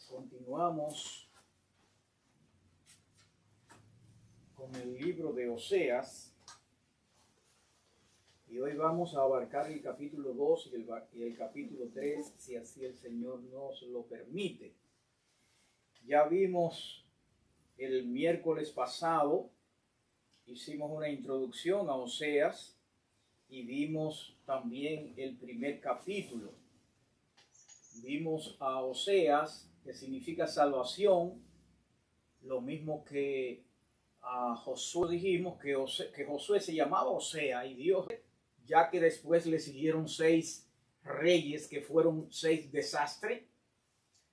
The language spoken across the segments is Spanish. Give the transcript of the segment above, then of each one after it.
Continuamos con el libro de Oseas y hoy vamos a abarcar el capítulo 2 y el capítulo 3, si así el Señor nos lo permite. Ya vimos el miércoles pasado, hicimos una introducción a Oseas y vimos también el primer capítulo. Vimos a Oseas, que significa salvación, lo mismo que a Josué dijimos que Josué se llamaba Osea y Dios, ya que después le siguieron 6 reyes que fueron 6 desastres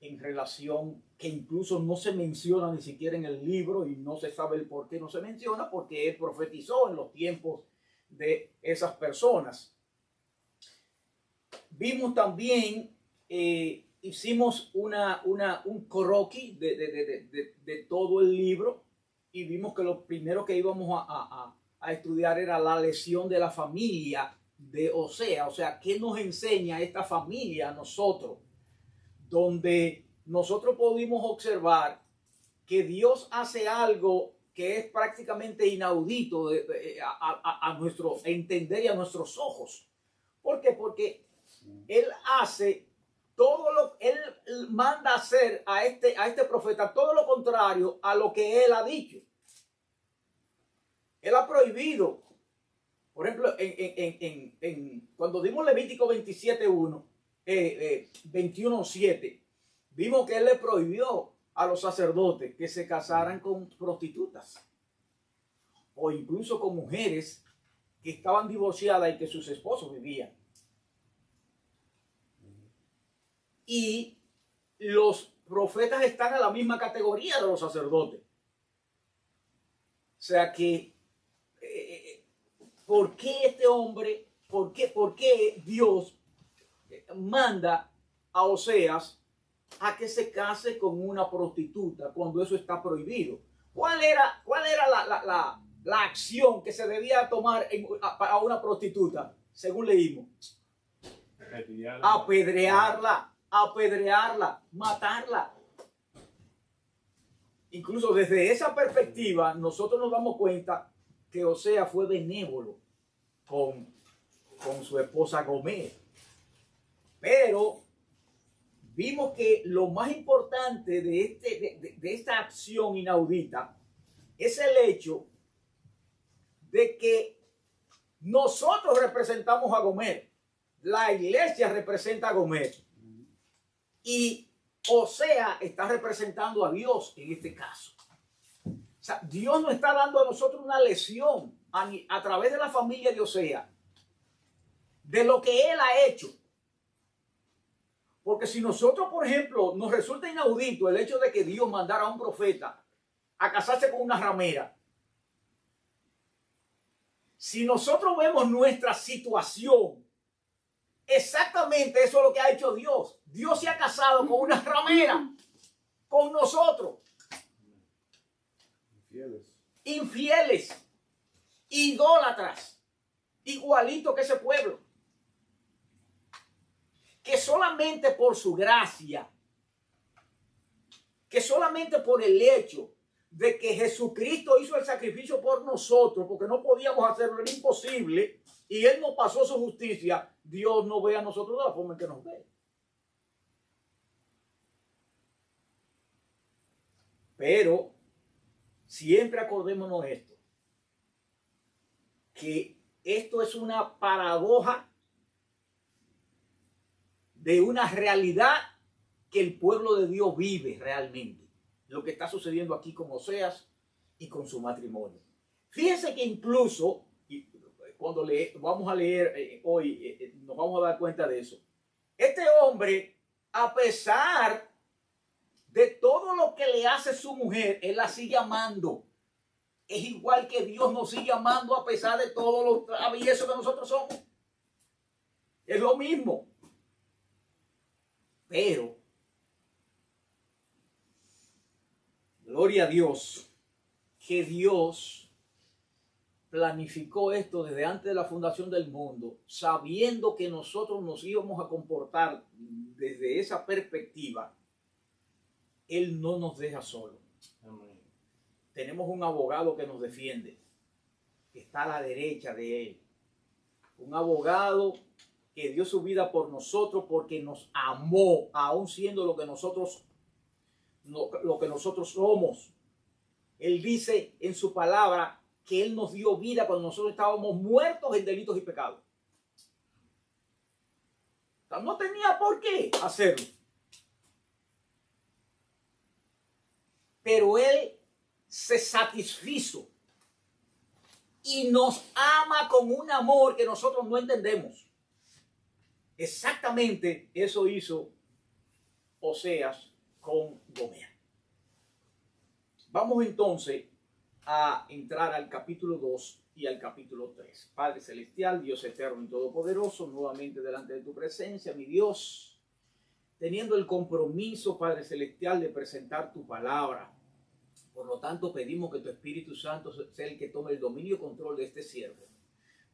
en relación, que incluso no se menciona ni siquiera en el libro y no se sabe el por qué no se menciona, porque él profetizó en los tiempos de esas personas. Vimos también, hicimos un croquis de todo el libro y vimos que lo primero que íbamos a estudiar era la lesión de la familia de Osea. O sea, ¿qué nos enseña esta familia a nosotros? Donde nosotros pudimos observar que Dios hace algo que es prácticamente inaudito a nuestro entender y a nuestros ojos. ¿Por qué? Porque Él hace todo Él manda hacer a este profeta todo lo contrario a lo que Él ha dicho. Él ha prohibido, por ejemplo, cuando dimos Levítico 27:1, 21:7, vimos que Él le prohibió a los sacerdotes que se casaran con prostitutas o incluso con mujeres que estaban divorciadas y que sus esposos vivían. Y los profetas están en la misma categoría de los sacerdotes. O sea que, ¿por qué este hombre, por qué Dios manda a Oseas a que se case con una prostituta cuando eso está prohibido? ¿Cuál era la acción que se debía tomar para una prostituta, según leímos? Apedrearla, matarla. Incluso desde esa perspectiva nosotros nos damos cuenta que Osea fue benévolo con su esposa Gomer. Pero vimos que lo más importante de esta acción inaudita es el hecho de que nosotros representamos a Gomer. La iglesia representa a Gomer. Y Osea está representando a Dios en este caso. O sea, Dios nos está dando a nosotros una lección a través de la familia de Osea de lo que él ha hecho. Porque si nosotros, por ejemplo, nos resulta inaudito el hecho de que Dios mandara a un profeta a casarse con una ramera, si nosotros vemos nuestra situación, exactamente eso es lo que ha hecho Dios. Dios se ha casado con una ramera, con nosotros. Infieles, idólatras, igualito que ese pueblo. Que solamente por su gracia, que solamente por el hecho de que Jesucristo hizo el sacrificio por nosotros, porque no podíamos hacerlo, era imposible, y Él nos pasó su justicia, Dios no ve a nosotros de la forma en que nos ve. Pero siempre acordémonos esto, que esto es una paradoja de una realidad que el pueblo de Dios vive realmente. Lo que está sucediendo aquí con Oseas y con su matrimonio. Fíjense que incluso, cuando vamos a leer hoy, nos vamos a dar cuenta de eso. Este hombre, a pesar de todo lo que le hace su mujer, él la sigue amando. Es igual que Dios nos sigue amando a pesar de todos los traviesos que nosotros somos. Es lo mismo. Pero, gloria a Dios, que Dios planificó esto desde antes de la fundación del mundo, sabiendo que nosotros nos íbamos a comportar desde esa perspectiva Él no nos deja solo. Amén. Tenemos un abogado que nos defiende, que está a la derecha de Él. Un abogado que dio su vida por nosotros porque nos amó, aun siendo lo que nosotros somos. Él dice en su palabra que Él nos dio vida cuando nosotros estábamos muertos en delitos y pecados. O sea, no tenía por qué hacerlo. Pero Él se satisfizo y nos ama con un amor que nosotros no entendemos. Exactamente eso hizo Oseas con Gomer. Vamos entonces a entrar al capítulo 2 y al capítulo 3. Padre Celestial, Dios eterno y todopoderoso, nuevamente delante de tu presencia, mi Dios, teniendo el compromiso, Padre Celestial, de presentar tu palabra. Por lo tanto, pedimos que tu Espíritu Santo sea el que tome el dominio y control de este siervo,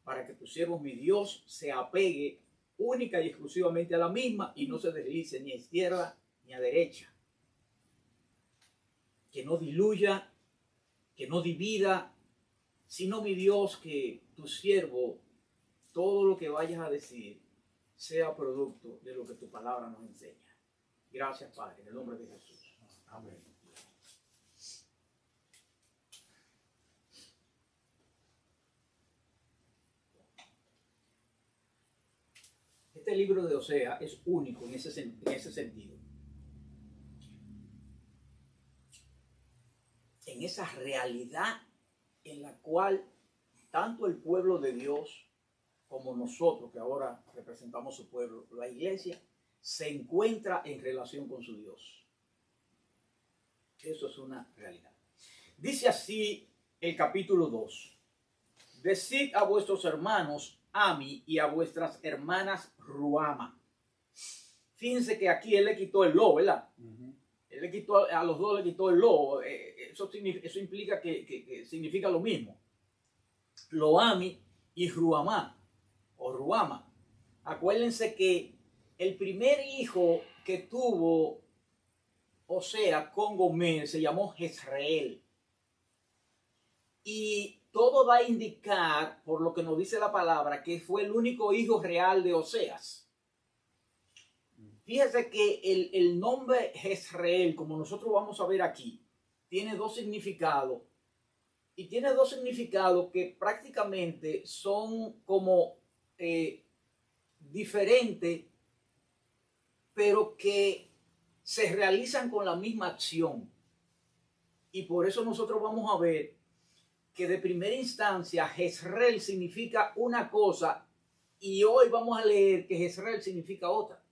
para que tu siervo, mi Dios, se apegue única y exclusivamente a la misma y no se deslice ni a izquierda ni a derecha. Que no diluya, que no divida, sino, mi Dios, que tu siervo, todo lo que vayas a decir, sea producto de lo que tu palabra nos enseña. Gracias, Padre, en el nombre de Jesús. Amén. Este libro de Oseas es único en ese sentido. En esa realidad en la cual tanto el pueblo de Dios como nosotros, que ahora representamos su pueblo, la iglesia, se encuentra en relación con su Dios. Eso es una realidad. Dice así el capítulo 2. Decid a vuestros hermanos Ami y a vuestras hermanas Ruama. Fíjense que aquí él le quitó el lo, ¿verdad? Él le quitó, a los dos le quitó el lo. Eso implica que significa lo mismo. Loami y Ruama, o Ruama. Acuérdense que el primer hijo que tuvo Oseas con Gomer se llamó Jezreel. Y todo va a indicar, por lo que nos dice la palabra, que fue el único hijo real de Oseas. Fíjese que el nombre Jezreel, como nosotros vamos a ver aquí, tiene dos significados. Y tiene dos significados que prácticamente son como diferentes, pero que se realizan con la misma acción. Y por eso nosotros vamos a ver que de primera instancia Jezreel significa una cosa y hoy vamos a leer que Jezreel significa otra.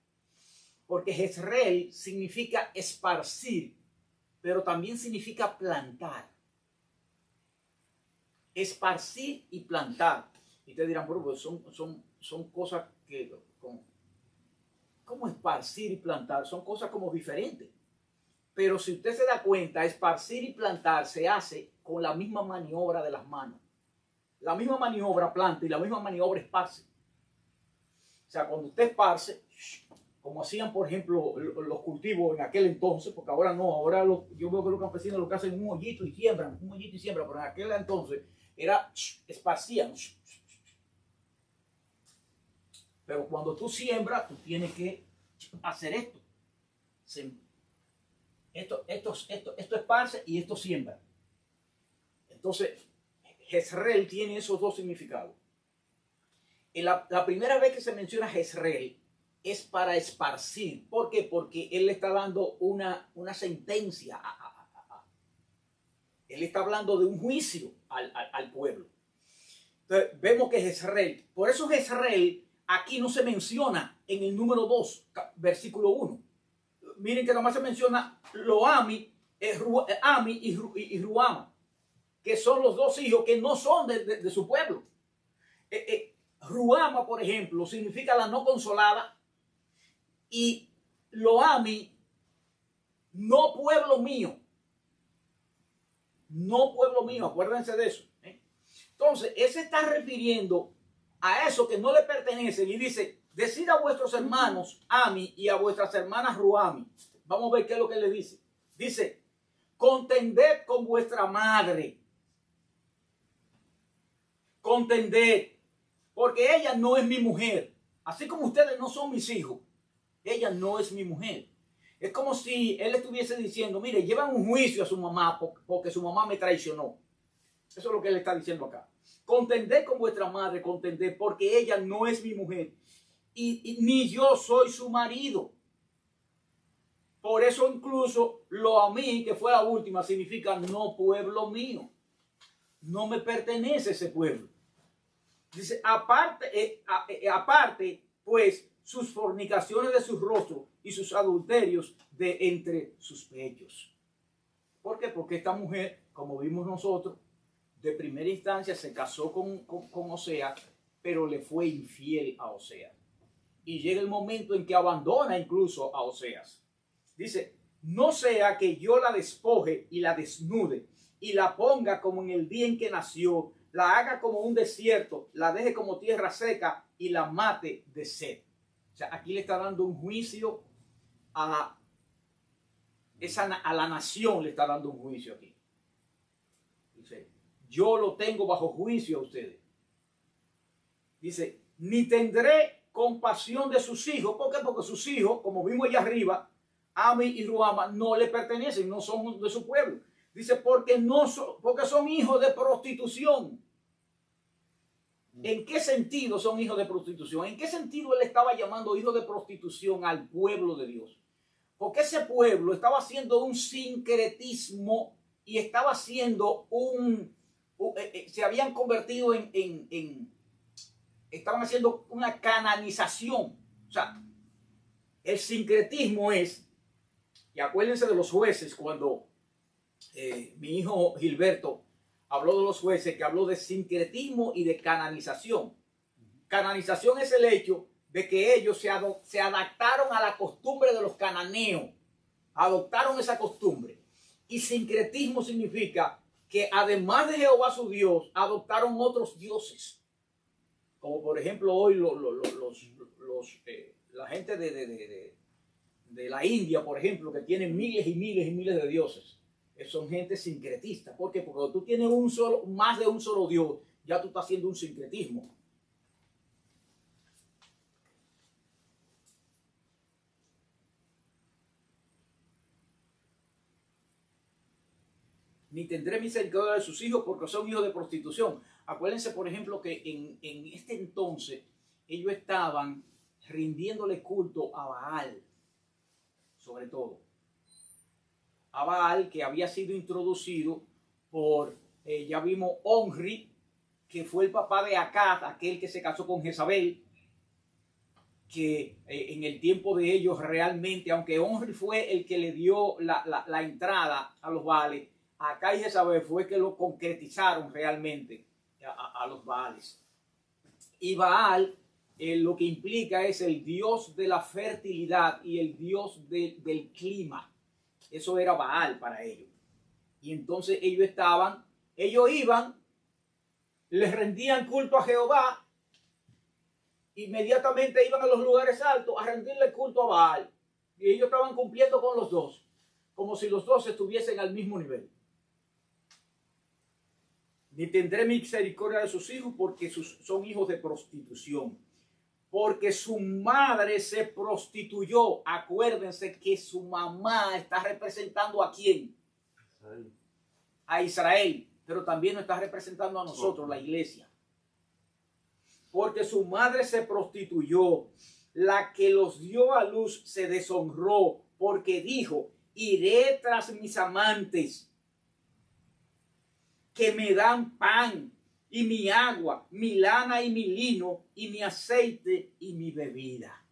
Porque Jezreel significa esparcir, pero también significa plantar. Esparcir y plantar. Y te dirán, bueno, pues son cosas que, ¿cómo esparcir y plantar? Son cosas como diferentes. Pero si usted se da cuenta, esparcir y plantar se hace con la misma maniobra de las manos. La misma maniobra planta y la misma maniobra esparce. O sea, cuando usted esparce, como hacían, por ejemplo, los cultivos en aquel entonces, porque ahora no, ahora yo veo que los campesinos lo que hacen es un hoyito y siembran, pero en aquel entonces era esparcían. Pero cuando tú siembras, tú tienes que hacer esto. Esto esparce y esto siembra. Entonces, Jezreel tiene esos dos significados. La primera vez que se menciona Jezreel es para esparcir. ¿Por qué? Porque él le está dando una sentencia. Él está hablando de un juicio al pueblo. Entonces, vemos que Jezreel, por eso Jezreel aquí no se menciona en el número 2, versículo 1. Miren que nomás se menciona Loami, Ami y Ruama, que son los dos hijos que no son de su pueblo. Ruama, por ejemplo, significa la no consolada, y Loami, no pueblo mío. No pueblo mío, acuérdense de eso. Entonces, él se está refiriendo a eso que no le pertenece y dice, decid a vuestros hermanos Ami y a vuestras hermanas Ruami. Vamos a ver qué es lo que le dice. Dice, contended con vuestra madre. Contended, porque ella no es mi mujer. Así como ustedes no son mis hijos, ella no es mi mujer. Es como si él estuviese diciendo, mire, llevan un juicio a su mamá porque su mamá me traicionó. Eso es lo que él está diciendo acá. Contended con vuestra madre, contended, porque ella no es mi mujer. Y ni yo soy su marido. Por eso incluso lo a mí, que fue la última, significa no pueblo mío. No me pertenece ese pueblo. Dice, aparte, pues, sus fornicaciones de su rostro y sus adulterios de entre sus pechos. ¿Por qué? Porque esta mujer, como vimos nosotros, de primera instancia se casó con Oseas, pero le fue infiel a Oseas. Y llega el momento en que abandona incluso a Oseas. Dice, no sea que yo la despoje y la desnude y la ponga como en el día en que nació, la haga como un desierto, la deje como tierra seca y la mate de sed. O sea, aquí le está dando un juicio a la nación, le está dando un juicio aquí. Dice, yo lo tengo bajo juicio a ustedes. Dice, ni tendré compasión de sus hijos. ¿Por qué? Porque sus hijos, como vimos allá arriba, Ami y Ruama, no le pertenecen, no son de su pueblo. Dice, porque son hijos de prostitución. ¿En qué sentido son hijos de prostitución? ¿En qué sentido él estaba llamando hijos de prostitución al pueblo de Dios? Porque ese pueblo estaba haciendo un sincretismo y estaba haciendo se habían convertido estaban haciendo una cananización. O sea, el sincretismo es, y acuérdense de los jueces cuando mi hijo Gilberto habló de los jueces, que habló de sincretismo y de cananización. Cananización es el hecho de que ellos se adaptaron a la costumbre de los cananeos, adoptaron esa costumbre. Y sincretismo significa que además de Jehová su Dios, adoptaron otros dioses. Como por ejemplo hoy la gente de la India, por ejemplo, que tienen miles y miles y miles de dioses. Son gente sincretista. ¿Por qué? Porque cuando tú tienes más de un solo Dios, ya tú estás haciendo un sincretismo. Ni tendré misericordia de sus hijos porque son hijos de prostitución. Acuérdense, por ejemplo, que en este entonces ellos estaban rindiéndole culto a Baal, sobre todo. A Baal, que había sido introducido por, ya vimos, Omri, que fue el papá de Acaz, aquel que se casó con Jezabel, que en el tiempo de ellos realmente, aunque Omri fue el que le dio la entrada a los Baales, Acaz y Jezabel fue que lo concretizaron realmente a los Baales. Y Baal lo que implica es el dios de la fertilidad y el dios del clima. Eso era Baal para ellos. Y entonces ellos iban, les rendían culto a Jehová, inmediatamente iban a los lugares altos a rendirle culto a Baal. Y ellos estaban cumpliendo con los dos, como si los dos estuviesen al mismo nivel. Ni tendré misericordia de sus hijos porque son hijos de prostitución. Porque su madre se prostituyó. Acuérdense que su mamá está representando ¿a quién? A Israel. Pero también nos está representando a nosotros, la iglesia. Porque su madre se prostituyó. La que los dio a luz se deshonró. Porque dijo, iré tras mis amantes que me dan pan y mi agua, mi lana y mi lino, y mi aceite y mi bebida.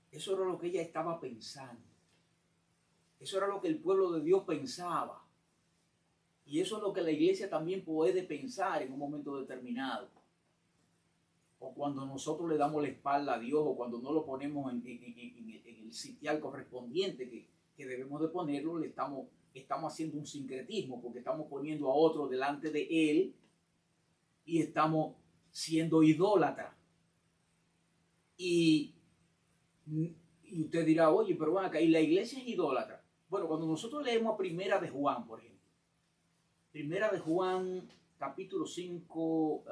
Eso era lo que ella estaba pensando. Eso era lo que el pueblo de Dios pensaba. Y eso es lo que la iglesia también puede pensar en un momento determinado. O cuando nosotros le damos la espalda a Dios, o cuando no lo ponemos en el sitial correspondiente que debemos de ponerlo, estamos haciendo un sincretismo, porque estamos poniendo a otro delante de él y estamos siendo idólatras. Y Y usted dirá, oye, pero van acá, y la iglesia es idólatra. Bueno, cuando nosotros leemos a Primera de Juan, por ejemplo, Primera de Juan, capítulo 5,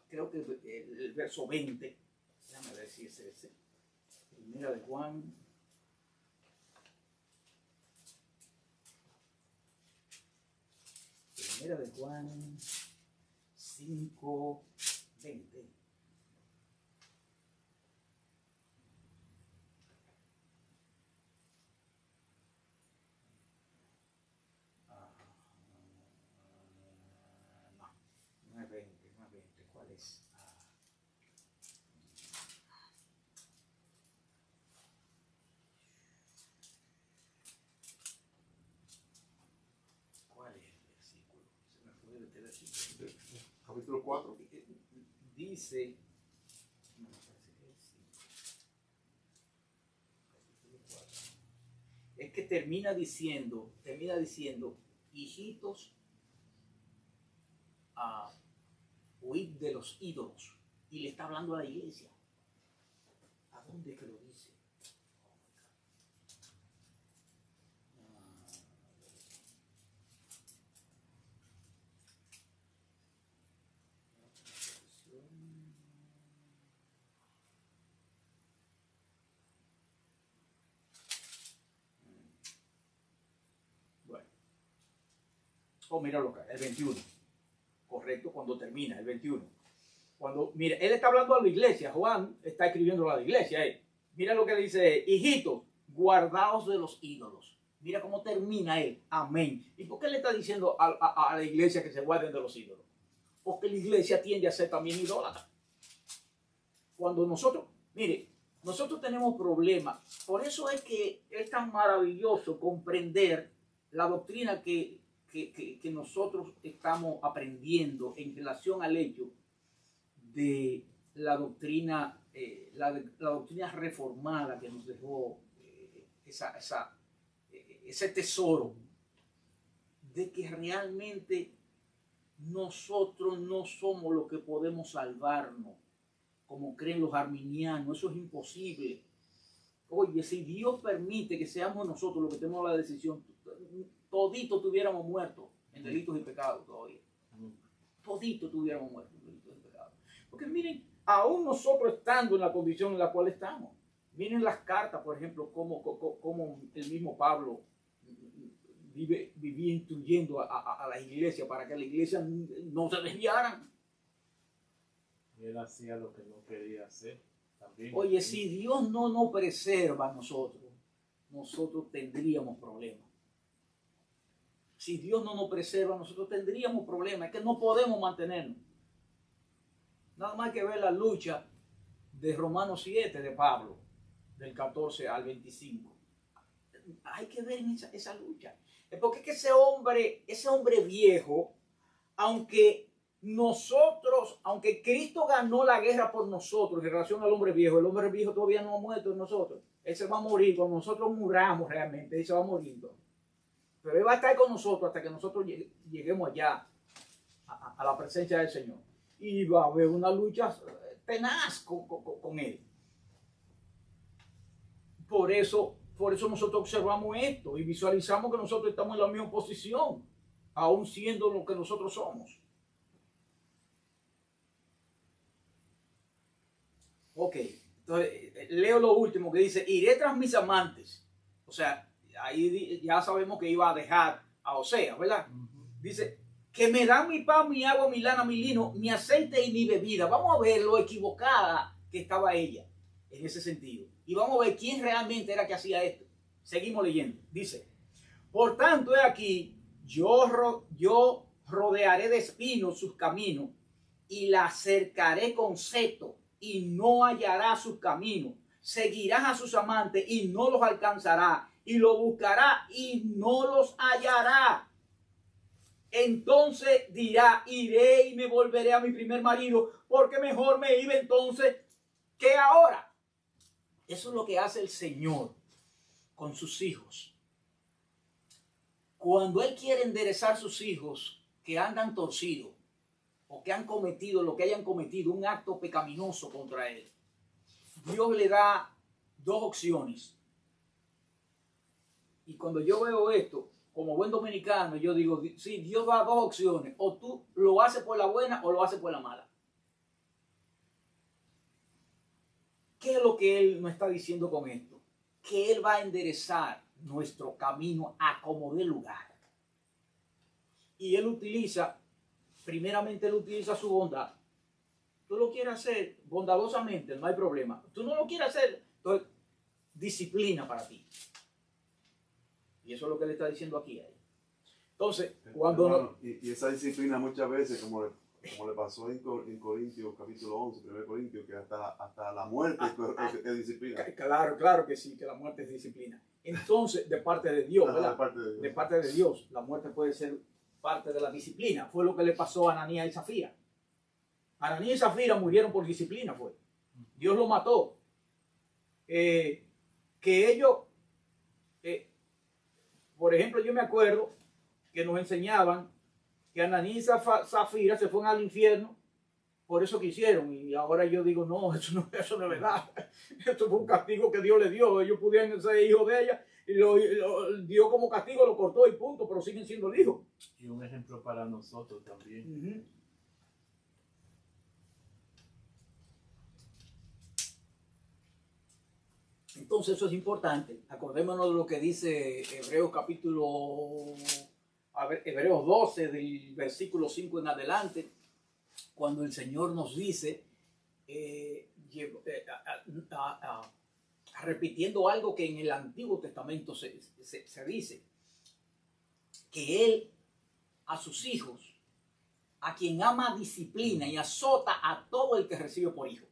creo que el verso 20, déjame ver si es ese. Primera de Juan. Primera de Juan 5, 20. No es 20, no es 20. ¿Cuál es? ¿Cuál es el versículo? Se me fue el versículo. Capítulo 4. Dice, no, parece que es 5. Capítulo 4. Es que termina diciendo, hijitos, huid de los ídolos. Y le está hablando a la iglesia. ¿A dónde es que lo dice? Bueno. Oh, míralo acá, el 21. Correcto, cuando termina, el 21. Cuando, mira, él está hablando a la iglesia, Juan está escribiendo a la iglesia. Mira lo que dice, hijitos, guardaos de los ídolos. Mira cómo termina él, amén. ¿Y por qué le está diciendo a la iglesia que se guarden de los ídolos? Porque la iglesia tiende a ser también idólatra. Cuando nosotros, mire, nosotros tenemos problemas. Por eso es que es tan maravilloso comprender la doctrina que nosotros estamos aprendiendo en relación al hecho de la doctrina, la doctrina reformada que nos dejó ese tesoro de que realmente nosotros no somos los que podemos salvarnos, como creen los arminianos. Eso es imposible. Oye, si Dios permite que seamos nosotros los que tenemos la decisión, todito tuviéramos muerto en delitos y pecados todavía. Todito tuviéramos muerto en delitos y pecados. Porque miren, aún nosotros estando en la condición en la cual estamos, miren las cartas, por ejemplo, como el mismo Pablo vivía instruyendo a la iglesia para que la iglesia no se desviaran. Y él hacía lo que no quería hacer también. Oye, si Dios no nos preserva a nosotros tendríamos problemas. Si Dios no nos preserva, nosotros tendríamos problemas. Es que no podemos mantenernos. Nada más que ver la lucha de Romanos 7 de Pablo, del 14 al 25. Hay que ver esa lucha. Es porque es que ese hombre viejo, aunque Cristo ganó la guerra por nosotros en relación al hombre viejo, el hombre viejo todavía no ha muerto en nosotros. Él se va a morir cuando nosotros muramos realmente, él se va a morir. Pero él va a estar con nosotros hasta que nosotros lleguemos allá a la presencia del Señor. Y va a haber una lucha tenaz con él. Por eso nosotros observamos esto y visualizamos que nosotros estamos en la misma posición, aún siendo lo que nosotros somos. Ok, entonces leo lo último que dice, iré tras mis amantes. O sea, ahí ya sabemos que iba a dejar a Osea, ¿verdad? Dice, que me dan mi pan, mi agua, mi lana, mi lino, mi aceite y mi bebida. Vamos a ver lo equivocada que estaba ella en ese sentido. Y vamos a ver quién realmente era que hacía esto. Seguimos leyendo. Dice, por tanto, he aquí, yo rodearé de espinos sus caminos y la cercaré con seto y no hallará sus caminos. Seguirá a sus amantes y no los alcanzará. Y lo buscará y no los hallará. Entonces dirá, iré y me volveré a mi primer marido, porque mejor me iba entonces que ahora. Eso es lo que hace el Señor con sus hijos. Cuando Él quiere enderezar sus hijos que andan torcidos o que han cometido lo que hayan cometido, un acto pecaminoso contra Él, Dios le da dos opciones. Y cuando yo veo esto, como buen dominicano, yo digo, sí, Dios da dos opciones. O tú lo haces por la buena o lo haces por la mala. ¿Qué es lo que Él nos está diciendo con esto? Que Él va a enderezar nuestro camino a como dé lugar. Y Él utiliza, primeramente Él utiliza su bondad. Tú lo quieres hacer bondadosamente, no hay problema. Tú no lo quieres hacer, entonces disciplina para ti. Y eso es lo que le está diciendo aquí a él. Entonces, cuando... Hermano, y esa disciplina muchas veces, como le pasó en Corintios, capítulo 11, 1 Corintios, que hasta la muerte es disciplina. Claro que sí, que la muerte es disciplina. Entonces, de parte de Dios, ¿verdad? De parte de Dios, la muerte puede ser parte de la disciplina. Fue lo que le pasó a Ananías y Zafira. Ananías y Zafira murieron por disciplina, fue. Dios lo mató. Que ellos... por ejemplo, yo me acuerdo que nos enseñaban que Ananías y Zafira se fueron al infierno por eso que hicieron. Y ahora yo digo, no, eso no es verdad. Esto fue un castigo que Dios le dio. Ellos pudieran ser hijos de ella y lo dio como castigo, lo cortó y punto, pero siguen siendo hijos. Y un ejemplo para nosotros también. Entonces eso es importante. Acordémonos de lo que dice Hebreos Hebreos 12, del versículo 5 en adelante, cuando el Señor nos dice, repitiendo algo que en el Antiguo Testamento se dice, que Él a sus hijos, a quien ama, disciplina y azota a todo el que recibe por hijo.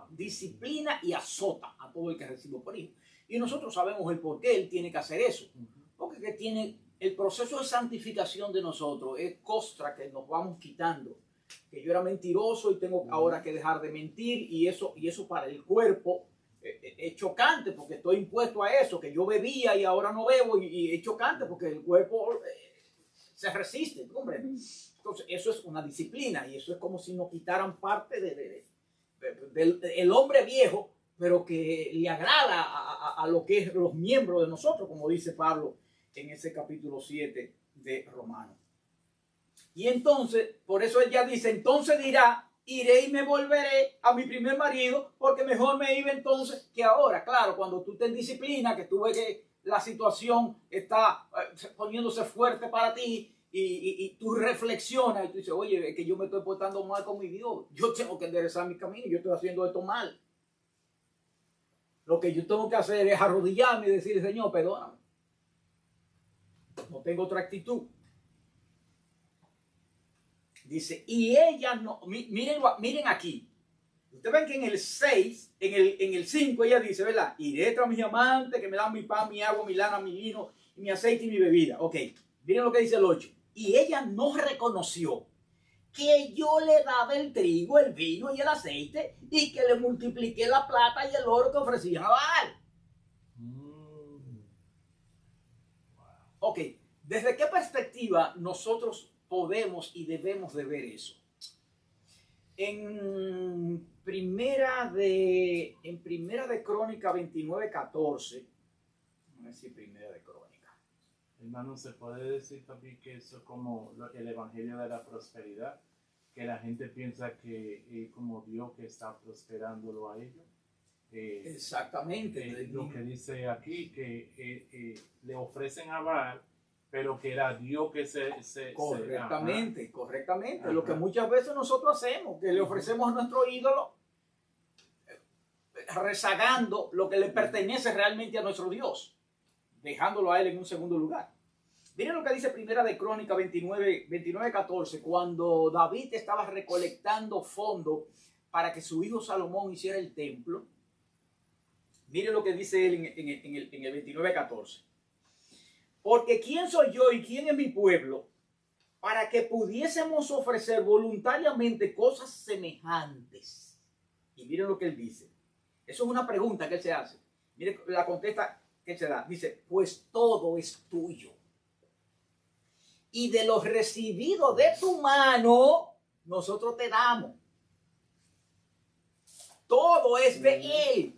Disciplina y azota a todo el que recibe por hijo. Y nosotros sabemos el por qué Él tiene que hacer eso. Porque tiene el proceso de santificación de nosotros, es costra que nos vamos quitando. Que yo era mentiroso y tengo ahora que dejar de mentir, y eso para el cuerpo es chocante porque estoy impuesto a eso, que yo bebía y ahora no bebo, y es chocante porque el cuerpo se resiste, hombre. Entonces eso es una disciplina, y eso es como si nos quitaran parte del hombre viejo, pero que le agrada a lo que es los miembros de nosotros, como dice Pablo en ese capítulo 7 de Romanos. Y entonces, por eso ella dice, entonces dirá, iré y me volveré a mi primer marido, porque mejor me iba entonces que ahora. Claro, cuando tú te disciplinas, que tú ves que la situación está poniéndose fuerte para ti, y tú reflexionas y tú dices, oye, es que yo me estoy portando mal con mi Dios. Yo tengo que enderezar mi camino, yo estoy haciendo esto mal. Lo que yo tengo que hacer es arrodillarme y decir, Señor, perdóname. No tengo otra actitud. Dice, y ella no, miren aquí. Ustedes ven que en el 6, en el 5 ella dice, ¿verdad? Iré tras mis amantes que me dan mi pan, mi agua, mi lana, mi vino, mi aceite y mi bebida. Ok, miren lo que dice el 8. Y ella no reconoció que yo le daba el trigo, el vino y el aceite, y que le multipliqué la plata y el oro que ofrecían a Baal. Ok, ¿desde qué perspectiva nosotros podemos y debemos de ver eso? En primera de Crónica 29:14, no sé si primera de Crónica. Hermano, se puede decir también que eso es como el evangelio de la prosperidad, que la gente piensa que es como Dios que está prosperándolo a ellos. Exactamente. Lo que dice aquí, que le ofrecen a Baal, pero que era Dios que correctamente. Ajá. Lo que muchas veces nosotros hacemos, que le ofrecemos a nuestro ídolo, rezagando lo que le pertenece realmente a nuestro Dios, dejándolo a él en un segundo lugar. Miren lo que dice primera de Crónica 29:14, cuando David estaba recolectando fondos para que su hijo Salomón hiciera el templo. Miren lo que dice él en el 29:14. Porque ¿quién soy yo y quién es mi pueblo para que pudiésemos ofrecer voluntariamente cosas semejantes? Y miren lo que él dice. Eso es una pregunta que él se hace. Miren la contesta que él se da. Dice, pues todo es tuyo. Y de lo recibido de tu mano, nosotros te damos. Todo es de él.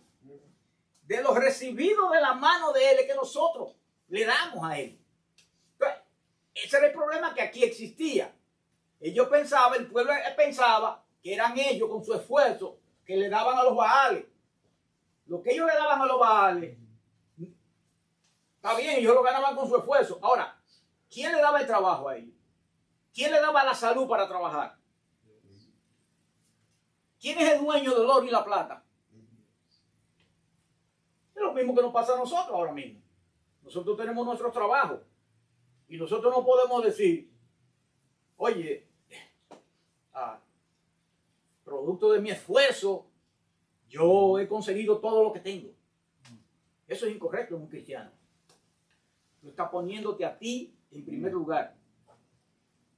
De lo recibido de la mano de él es que nosotros le damos a él. Entonces, ese era el problema que aquí existía. Ellos pensaban, el pueblo pensaba que eran ellos con su esfuerzo que le daban a los Baales. Lo que ellos le daban a los Baales, está bien, ellos lo ganaban con su esfuerzo. Ahora, ¿quién le daba el trabajo a ellos? ¿Quién le daba la salud para trabajar? ¿Quién es el dueño del oro y la plata? Es lo mismo que nos pasa a nosotros ahora mismo. Nosotros tenemos nuestro trabajo y nosotros no podemos decir, oye, producto de mi esfuerzo, yo he conseguido todo lo que tengo. Eso es incorrecto en un cristiano. Tú estás poniéndote a ti en primer lugar.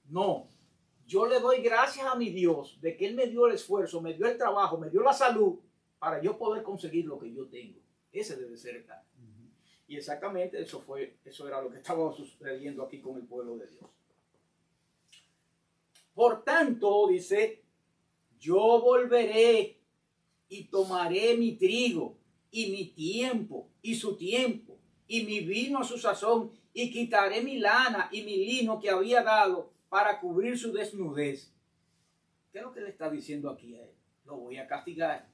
No, yo le doy gracias a mi Dios de que Él me dio el esfuerzo, me dio el trabajo, me dio la salud para yo poder conseguir lo que yo tengo. Ese debe ser el caso. Y exactamente eso era lo que estaba sucediendo aquí con el pueblo de Dios. Por tanto, dice, yo volveré y tomaré mi trigo y mi tiempo y su tiempo y mi vino a su sazón y quitaré mi lana y mi lino que había dado para cubrir su desnudez. ¿Qué es lo que le está diciendo aquí a él? Lo voy a castigar.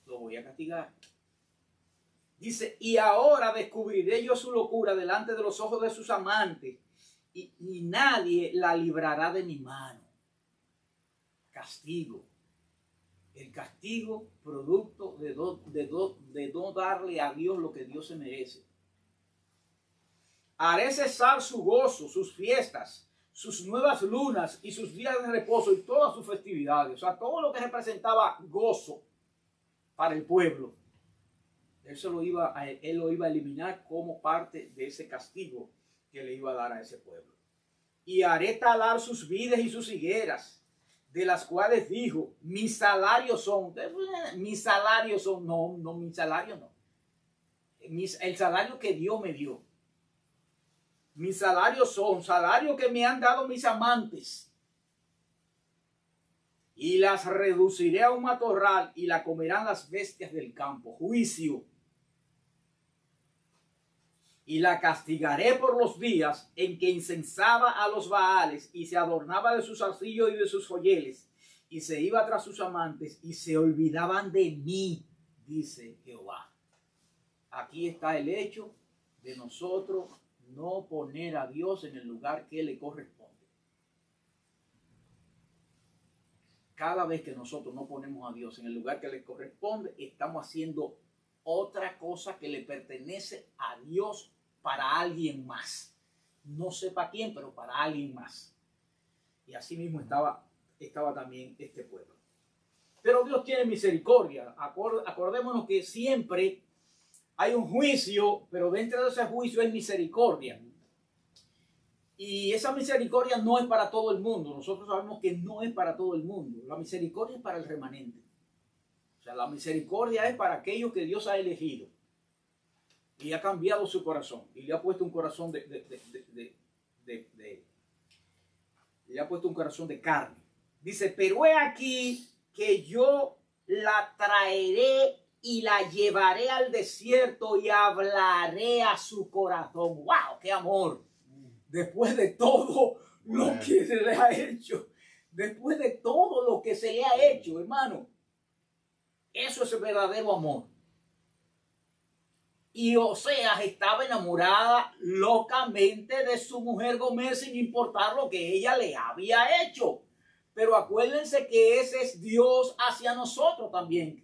Lo voy a castigar. Dice, y ahora descubriré yo su locura delante de los ojos de sus amantes y nadie la librará de mi mano. Castigo. El castigo producto de no darle a Dios lo que Dios se merece. Haré cesar su gozo, sus fiestas, sus nuevas lunas y sus días de reposo y todas sus festividades. O sea, todo lo que representaba gozo para el pueblo. Él lo iba a eliminar como parte de ese castigo que le iba a dar a ese pueblo. Y haré talar sus vides y sus higueras, de las cuales dijo, mis salarios son, no, mi salario no. El salario que Dios me dio. Mis salarios son salarios que me han dado mis amantes. Y las reduciré a un matorral y la comerán las bestias del campo. Juicio. Y la castigaré por los días en que incensaba a los Baales y se adornaba de sus arcillos y de sus joyeles y se iba tras sus amantes y se olvidaban de mí, dice Jehová. Aquí está el hecho de nosotros no poner a Dios en el lugar que le corresponde. Cada vez que nosotros no ponemos a Dios en el lugar que le corresponde, estamos haciendo otra cosa que le pertenece a Dios para alguien más. No sé para quién, pero para alguien más. Y así mismo estaba también este pueblo. Pero Dios tiene misericordia. Acordémonos que siempre hay un juicio, pero dentro de ese juicio hay misericordia. Y esa misericordia no es para todo el mundo. Nosotros sabemos que no es para todo el mundo. La misericordia es para el remanente. O sea, la misericordia es para aquellos que Dios ha elegido. Y ha cambiado su corazón. Y le ha puesto un corazón le ha puesto un corazón de carne. Dice, pero he aquí que yo la traeré y la llevaré al desierto y hablaré a su corazón. ¡Wow! ¡Qué amor! Después de todo lo que se le ha hecho. Después de todo lo que se le ha hecho, hermano. Eso es el verdadero amor. Y Oseas estaba enamorada locamente de su mujer Gomer sin importar lo que ella le había hecho. Pero acuérdense que ese es Dios hacia nosotros también.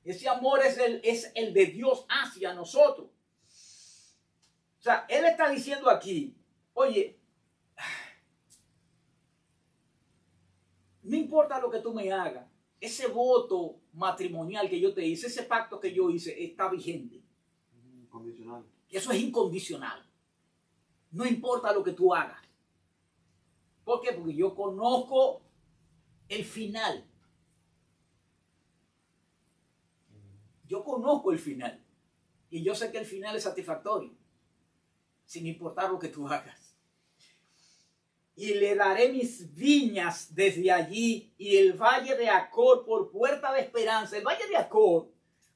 Ese amor es el de Dios hacia nosotros. O sea, Él está diciendo aquí, oye, no importa lo que tú me hagas, ese voto matrimonial que yo te hice, ese pacto que yo hice, está vigente. Incondicional. Eso es incondicional. No importa lo que tú hagas. ¿Por qué? Porque yo conozco el final. Yo conozco el final. Y yo sé que el final es satisfactorio. Sin importar lo que tú hagas. Y le daré mis viñas desde allí y el valle de Acor por puerta de esperanza. El valle de Acor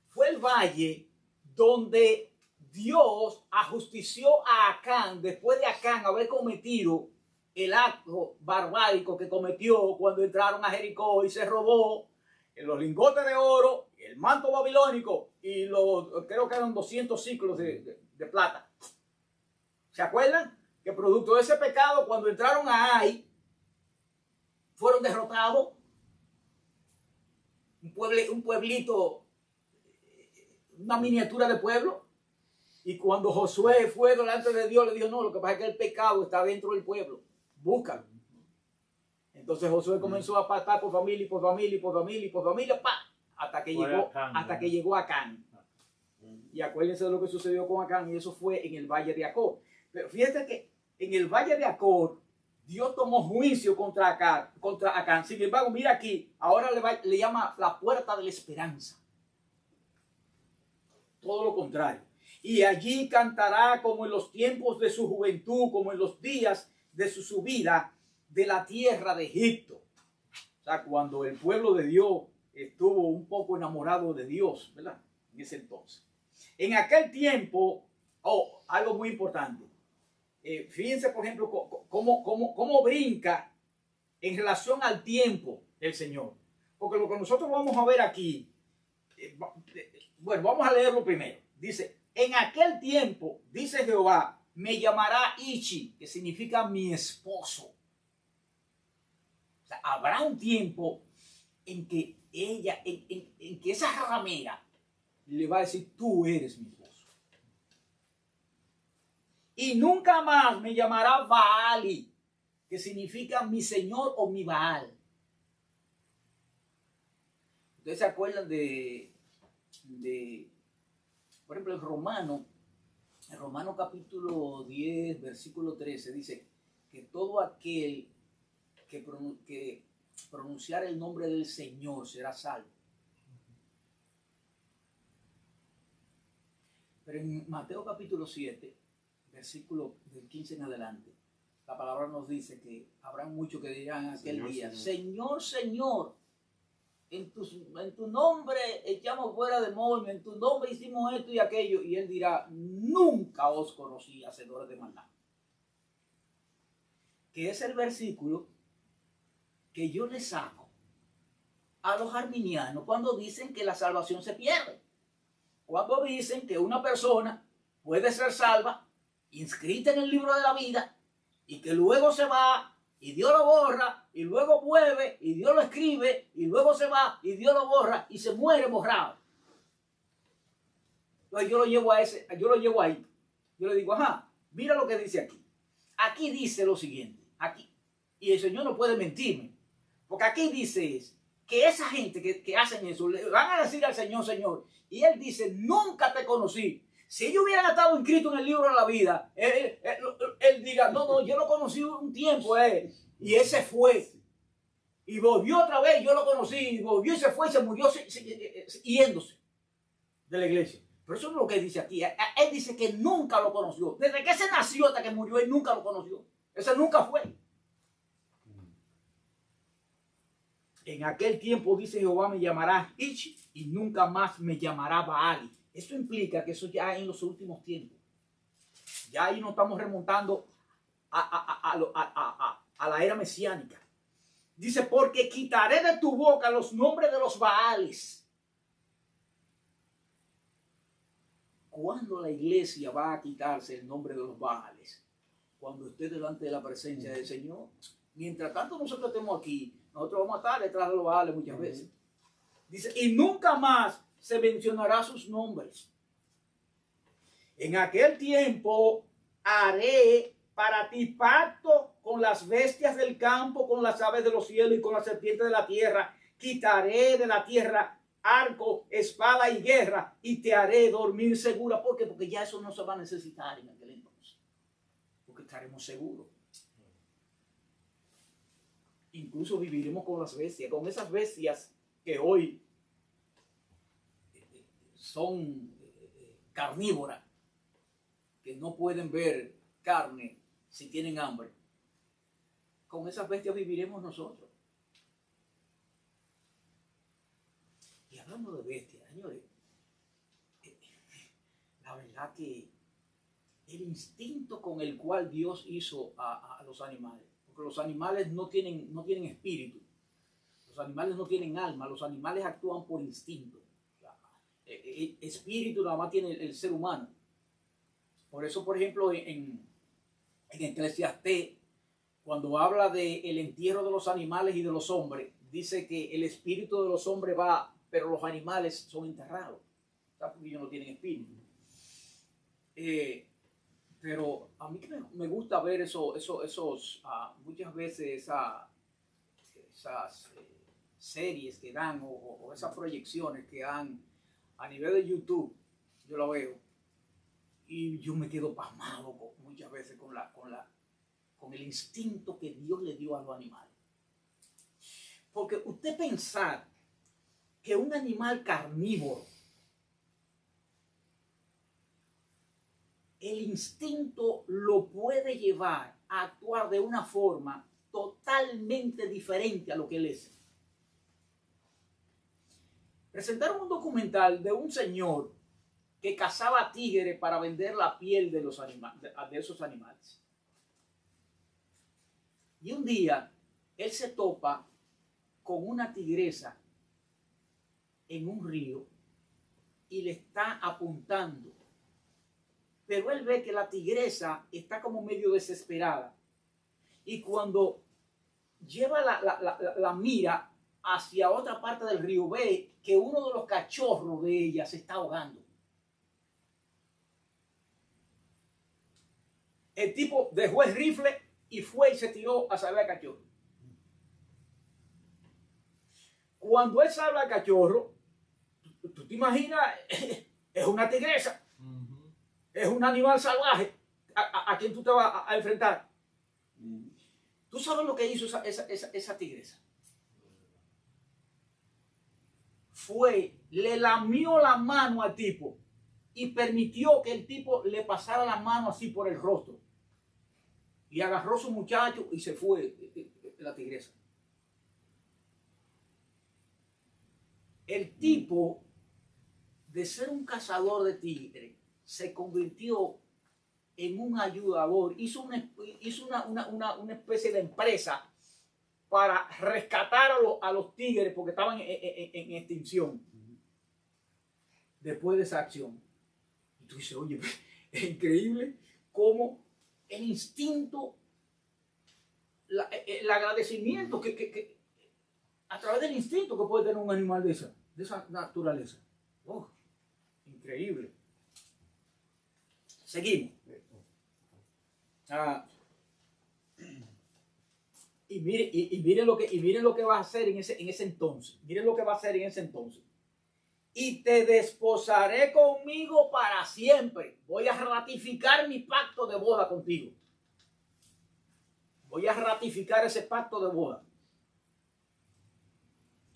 fue el valle donde Dios ajustició a Acán después de Acán haber cometido el acto barbárico que cometió cuando entraron a Jericó y se robó los lingotes de oro, el manto babilónico y creo que eran 200 ciclos de plata. ¿Se acuerdan? Que producto de ese pecado, cuando entraron a Ai, fueron derrotados. Un pueblito, una miniatura de pueblo. Y cuando Josué fue delante de Dios, le dijo, no, lo que pasa es que el pecado está dentro del pueblo. Búscalo. Entonces Josué comenzó a pasar por familia, por familia, por familia, por familia, hasta que llegó a Acán. Y acuérdense de lo que sucedió con Acán, y eso fue en el Valle de Acor. Pero fíjate que en el Valle de Acor, Dios tomó juicio contra Acán. Sin embargo, mira aquí, ahora le llama la puerta de la esperanza. Todo lo contrario. Y allí cantará como en los tiempos de su juventud, como en los días de su subida de la tierra de Egipto. O sea, cuando el pueblo de Dios estuvo un poco enamorado de Dios, ¿verdad? En ese entonces. En aquel tiempo, algo muy importante. Fíjense, por ejemplo, cómo brinca en relación al tiempo el Señor. Porque lo que nosotros vamos a ver aquí, bueno, vamos a leerlo primero. Dice, en aquel tiempo, dice Jehová, me llamará Ichi, que significa mi esposo. O sea, habrá un tiempo en que ella, en que esa ramera le va a decir, tú eres mi esposo. Y nunca más me llamará Baali, que significa mi señor o mi Baal. Ustedes se acuerdan de por ejemplo, en Romano capítulo 10, versículo 13, dice que todo aquel que pronunciar el nombre del Señor será salvo. Pero en Mateo capítulo 7, versículo del 15 en adelante, la palabra nos dice que habrá muchos que dirán aquel día, Señor, Señor, en tu nombre echamos fuera demonios, en tu nombre hicimos esto y aquello. Y él dirá, nunca os conocí, hacedores de maldad. Que es el versículo que yo le saco a los arminianos cuando dicen que la salvación se pierde. Cuando dicen que una persona puede ser salva, inscrita en el libro de la vida, y que luego se va, y Dios lo borra, y luego vuelve, y Dios lo escribe, y luego se va, y Dios lo borra, y se muere borrado. Entonces yo lo llevo ahí. Yo le digo, ajá, mira lo que dice aquí. Aquí dice lo siguiente, aquí. Y el Señor no puede mentirme. Porque aquí dice que esa gente que hacen eso, le van a decir al Señor, Señor. Y Él dice, nunca te conocí. Si ellos hubieran estado inscritos en el libro de la vida, él diga, no, yo lo conocí un tiempo, y él se fue. Y volvió otra vez, yo lo conocí, y volvió y se fue y se murió yéndose de la iglesia. Pero eso es lo que dice aquí. Él dice que nunca lo conoció. Desde que se nació hasta que murió, él nunca lo conoció. Ese nunca fue. En aquel tiempo, dice Jehová, me llamará Ichi y nunca más me llamará Baali. Eso implica que eso ya en los últimos tiempos. Ya ahí nos estamos remontando a la era mesiánica. Dice, porque quitaré de tu boca los nombres de los Baales. ¿Cuándo la iglesia va a quitarse el nombre de los Baales? Cuando esté delante de la presencia del Señor. Mientras tanto nosotros estemos aquí, nosotros vamos a estar detrás de los Baales muchas veces. Dice, y nunca más se mencionará sus nombres. En aquel tiempo haré para ti pacto con las bestias del campo, con las aves de los cielos y con las serpientes de la tierra. Quitaré de la tierra arco, espada y guerra y te haré dormir segura. ¿Por qué? Porque ya eso no se va a necesitar en aquel entonces. Porque estaremos seguros. Incluso viviremos con las bestias, con esas bestias que hoy son carnívoras, que no pueden ver carne si tienen hambre. Con esas bestias viviremos nosotros. Y hablando de bestias, señores, la la verdad que el instinto con el cual Dios hizo a los animales, porque los animales no tienen espíritu, los animales no tienen alma, los animales actúan por instinto. O sea, espíritu nada más tiene el ser humano. Por eso, por ejemplo, en Eclesiastés, cuando habla del entierro de los animales y de los hombres, dice que el espíritu de los hombres va, pero los animales son enterrados, porque ellos no tienen espíritu. Pero a mí me gusta ver muchas veces esas series que dan o esas proyecciones que dan a nivel de YouTube. Yo la veo y yo me quedo pasmado muchas veces con el instinto que Dios le dio a los animales. Porque usted pensar que un animal carnívoro, el instinto lo puede llevar a actuar de una forma totalmente diferente a lo que él es. Presentaron un documental de un señor que cazaba tigres para vender la piel de esos animales. Y un día él se topa con una tigresa en un río y le está apuntando. Pero él ve que la tigresa está como medio desesperada. Y cuando lleva la mira hacia otra parte del río, ve que uno de los cachorros de ella se está ahogando. El tipo dejó el rifle y fue y se tiró a salvar al cachorro. Cuando él salva al cachorro, tú te imaginas, es una tigresa. Es un animal salvaje a quien tú te vas a enfrentar. ¿Tú sabes lo que hizo esa tigresa? Le lamió la mano al tipo y permitió que el tipo le pasara la mano así por el rostro. Y agarró a su muchacho y se fue la tigresa. El tipo, de ser un cazador de tigres, se convirtió en un ayudador, hizo una especie de empresa para rescatar a los tigres porque estaban en extinción después de esa acción. Y tú dices, oye, es increíble cómo el instinto, el agradecimiento que a través del instinto que puede tener un animal de esa naturaleza. Oh, increíble. Seguimos. Y miren lo que va a hacer en ese entonces. Miren lo que va a hacer en ese entonces. Y te desposaré conmigo para siempre. Voy a ratificar mi pacto de boda contigo. Voy a ratificar ese pacto de boda.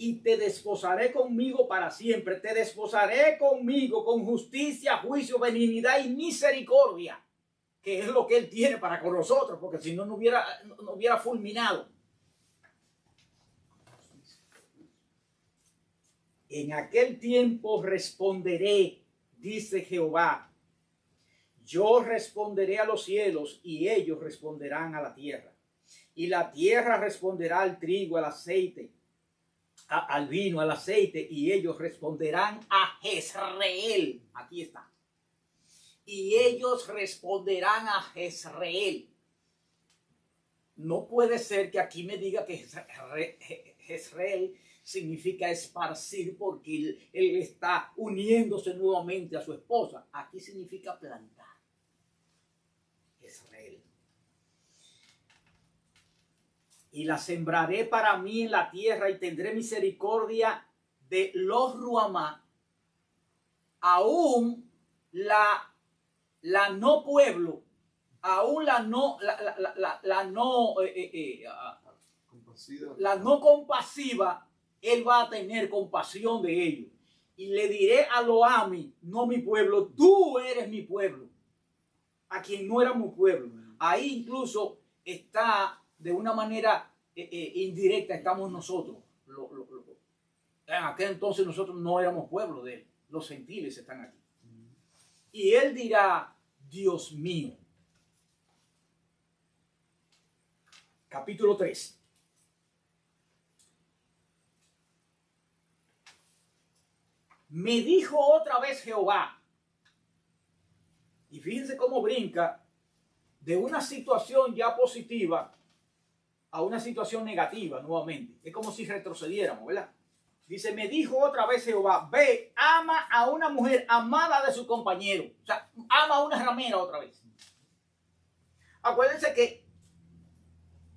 Y te desposaré conmigo para siempre. Te desposaré conmigo con justicia, juicio, benignidad y misericordia, que es lo que Él tiene para con nosotros, porque si no, no hubiera fulminado. En aquel tiempo responderé, dice Jehová. Yo responderé a los cielos y ellos responderán a la tierra. Y la tierra responderá al trigo, al aceite, al vino, al aceite, y ellos responderán a Jezreel. Aquí está. Y ellos responderán a Jezreel. No puede ser que aquí me diga que Jezreel significa esparcir, porque él está uniéndose nuevamente a su esposa. Aquí significa plantar. Jezreel. Y la sembraré para mí en la tierra y tendré misericordia de los Ruamá, aún la no pueblo, aún la no compasiva, él va a tener compasión de ellos. Y le diré a Loami, no mi pueblo, tú eres mi pueblo, a quien no era mi pueblo. Ahí incluso está de una manera indirecta, estamos nosotros. En aquel entonces nosotros no éramos pueblo de él, los gentiles están aquí. y él dirá, Dios mío. Capítulo 3. Me dijo otra vez Jehová. Y fíjense cómo brinca de una situación ya positiva a una situación negativa nuevamente. Es como si retrocediéramos, ¿verdad? Dice, me dijo otra vez Jehová, ve, ama a una mujer amada de su compañero. O sea, ama a una ramera otra vez. Acuérdense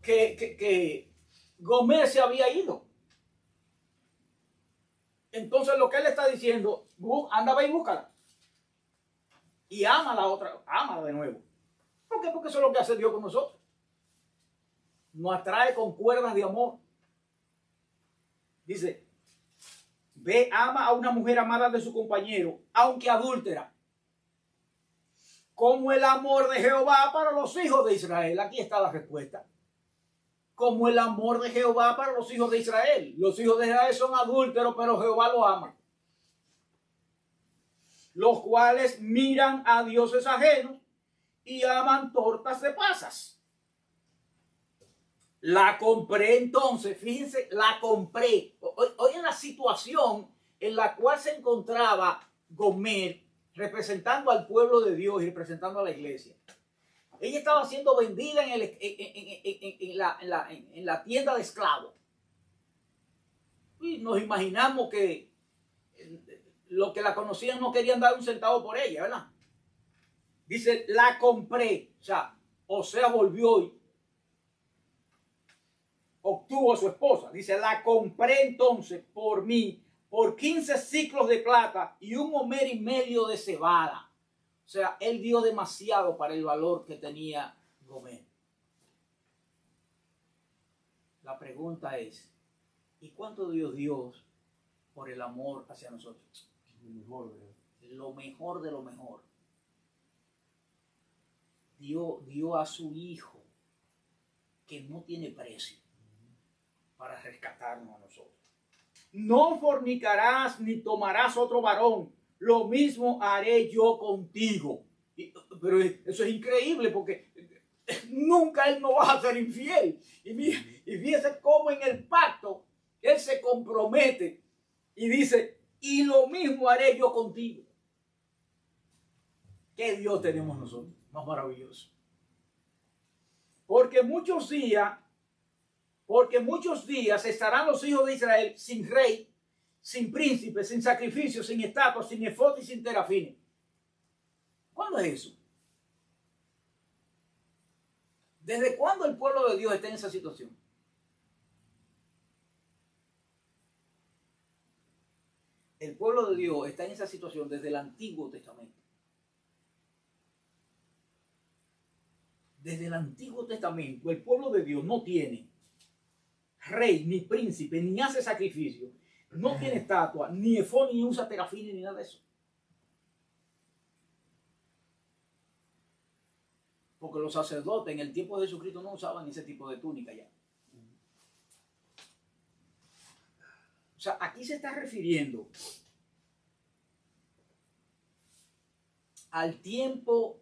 que Gomer se había ido. Entonces lo que él está diciendo, anda, ve y búscala. Y ama a la otra, ámala de nuevo. ¿Por qué? Porque eso es lo que hace Dios con nosotros. Nos atrae con cuerdas de amor. Dice, ve, ama a una mujer amada de su compañero, aunque adúltera. Como el amor de Jehová para los hijos de Israel. Aquí está la respuesta. Como el amor de Jehová para los hijos de Israel. Los hijos de Israel son adúlteros, pero Jehová los ama. Los cuales miran a dioses ajenos y aman tortas de pasas. La compré entonces, fíjense, la compré. Hoy en la situación en la cual se encontraba Gomer, representando al pueblo de Dios y representando a la iglesia. Ella estaba siendo vendida en la tienda de esclavos. Y nos imaginamos que los que la conocían no querían dar un centavo por ella, ¿verdad? Dice, la compré. O sea, volvió y obtuvo a su esposa. Dice, la compré entonces por mí, por 15 ciclos de plata y 1 homer y medio de cebada. O sea, él dio demasiado para el valor que tenía Gomer. La pregunta es, ¿y cuánto dio Dios por el amor hacia nosotros? Lo mejor de lo mejor. Dio a su hijo, que no tiene precio, para rescatarnos a nosotros. No fornicarás ni tomarás otro varón. Lo mismo haré yo contigo. Pero eso es increíble porque nunca él no va a ser infiel. Y fíjese cómo en el pacto él se compromete y dice, y lo mismo haré yo contigo. ¿Qué Dios tenemos nosotros? Más maravilloso. Porque muchos días estarán los hijos de Israel sin rey, sin príncipe, sin sacrificio, sin estatua, sin efod y sin terafines. ¿Cuándo es eso? ¿Desde cuándo el pueblo de Dios está en esa situación? El pueblo de Dios está en esa situación desde el Antiguo Testamento. Desde el Antiguo Testamento, el pueblo de Dios no tiene rey, ni príncipe, ni hace sacrificio, no tiene estatua, ni efod, ni usa terafines, ni nada de eso. Porque los sacerdotes en el tiempo de Jesucristo no usaban ese tipo de túnica ya. O sea, aquí se está refiriendo al tiempo,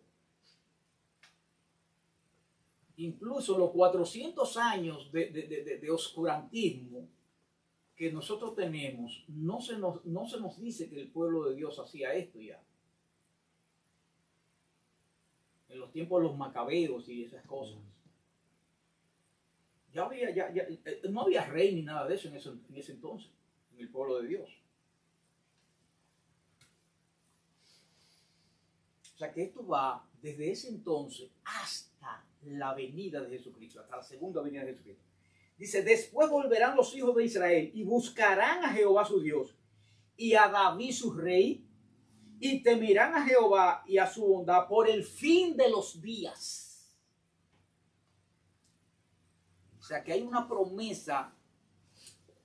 incluso los 400 años de oscurantismo que nosotros tenemos, no se nos dice que el pueblo de Dios hacía esto ya. En los tiempos de los macabeos y esas cosas. No había rey ni nada de eso en ese entonces, en el pueblo de Dios. O sea que esto va desde ese entonces hasta la venida de Jesucristo, hasta la segunda venida de Jesucristo. Dice, después volverán los hijos de Israel y buscarán a Jehová su Dios y a David su rey, y temerán a Jehová y a su bondad por el fin de los días. O sea que hay una promesa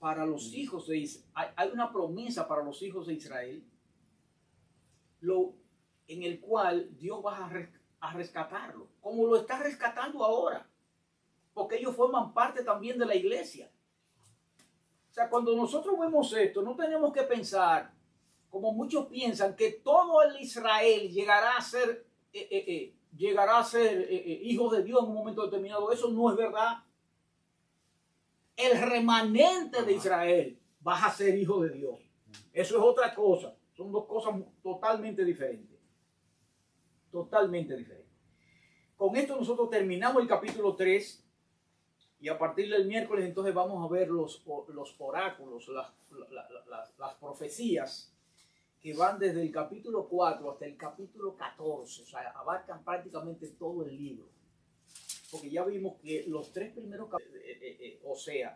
para los hijos de Israel. Hay una promesa para los hijos de Israel, en el cual Dios va a rescatarlo, como lo está rescatando ahora, porque ellos forman parte también de la iglesia. O sea, cuando nosotros vemos esto, no tenemos que pensar como muchos piensan que todo el Israel llegará a ser hijos de Dios en un momento determinado. Eso no es verdad. El remanente de Israel va a ser hijo de Dios. Eso es otra cosa. Son dos cosas totalmente diferentes. Totalmente diferentes. Con esto nosotros terminamos el capítulo 3. Y a partir del miércoles entonces vamos a ver los oráculos, las profecías que van desde el capítulo 4 hasta el capítulo 14. O sea, abarcan prácticamente todo el libro. Porque ya vimos que los 3 primeros capítulos, o sea,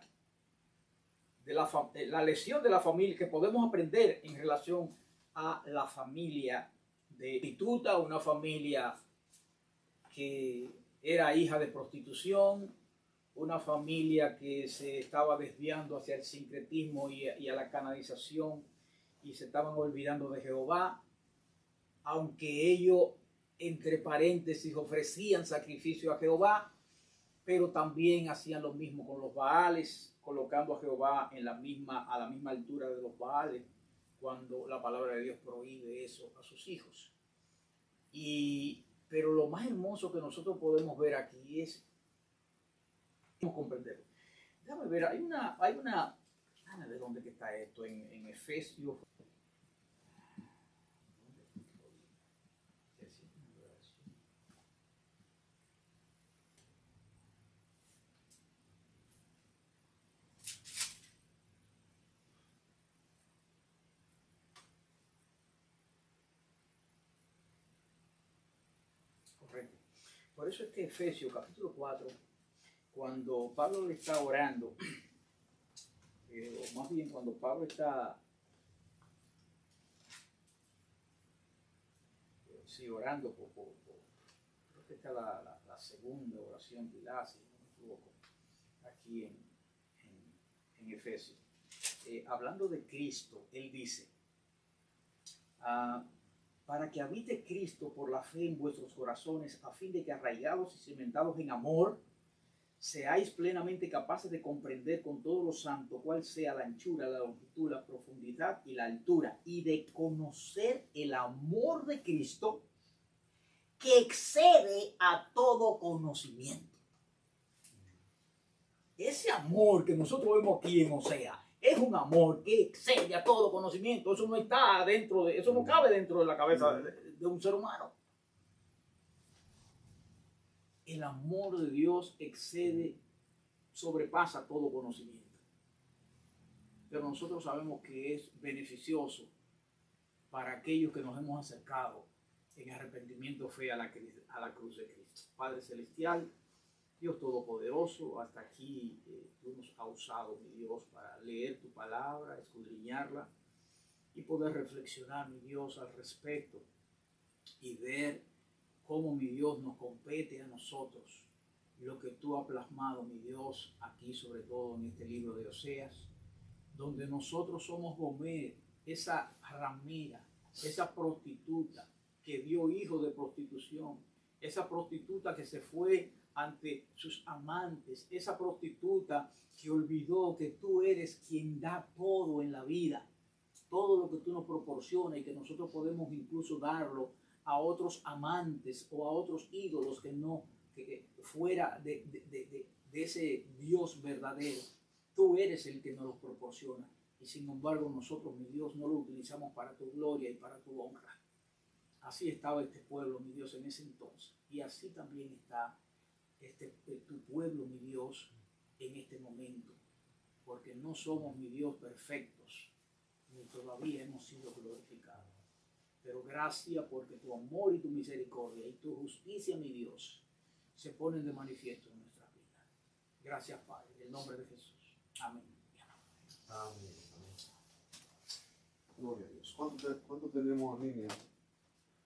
de la lesión de la familia que podemos aprender en relación a la familia de prostituta, una familia que era hija de prostitución, una familia que se estaba desviando hacia el sincretismo y a la canalización y se estaban olvidando de Jehová, aunque ellos, entre paréntesis, ofrecían sacrificio a Jehová, pero también hacían lo mismo con los Baales, colocando a Jehová a la misma altura de los Baales, cuando la palabra de Dios prohíbe eso a sus hijos. Pero lo más hermoso que nosotros podemos ver aquí es comprender. Déjame ver, hay una, déjame ver dónde está esto, en Efesios. Correcto. Por eso es que Efesios capítulo 4, cuando Pablo le está orando, o más bien cuando Pablo está orando creo que está la segunda oración que él hace, no me equivoco, aquí en Efesios. Hablando de Cristo, él dice, para que habite Cristo por la fe en vuestros corazones, a fin de que arraigados y cimentados en amor, seáis plenamente capaces de comprender con todos los santos cuál sea la anchura, la longitud, la profundidad y la altura, y de conocer el amor de Cristo que excede a todo conocimiento. Ese amor que nosotros vemos aquí en Osea es un amor que excede a todo conocimiento. Eso no está dentro eso no cabe dentro de la cabeza de un ser humano. El amor de Dios sobrepasa todo conocimiento. Pero nosotros sabemos que es beneficioso para aquellos que nos hemos acercado en arrepentimiento, fe a la cruz de Cristo. Padre Celestial, Dios Todopoderoso, hasta aquí tú nos has usado, mi Dios, para leer tu palabra, escudriñarla y poder reflexionar, mi Dios, al respecto y ver cómo, mi Dios, nos compete a nosotros lo que tú has plasmado, mi Dios, aquí sobre todo en este libro de Oseas, donde nosotros somos Gomer, esa ramera, esa prostituta que dio hijo de prostitución, esa prostituta que se fue ante sus amantes, esa prostituta que olvidó que tú eres quien da todo en la vida, todo lo que tú nos proporcionas y que nosotros podemos incluso darlo a otros amantes o a otros ídolos que no fuera de ese Dios verdadero. Tú eres el que nos los proporciona y sin embargo nosotros, mi Dios, no lo utilizamos para tu gloria y para tu honra. Así estaba este pueblo, mi Dios, en ese entonces, y así también está tu pueblo, mi Dios, en este momento, porque no somos, mi Dios, perfectos, ni todavía hemos sido glorificados. Pero gracias porque tu amor y tu misericordia y tu justicia, mi Dios, se ponen de manifiesto en nuestra vida. Gracias, Padre, en el nombre de Jesús. Amén. Amén. Gloria a Dios. ¿Cuánto tenemos en línea?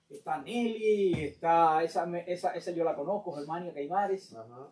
Está Nelly, está esa yo la conozco, Germania Caimares. Ajá.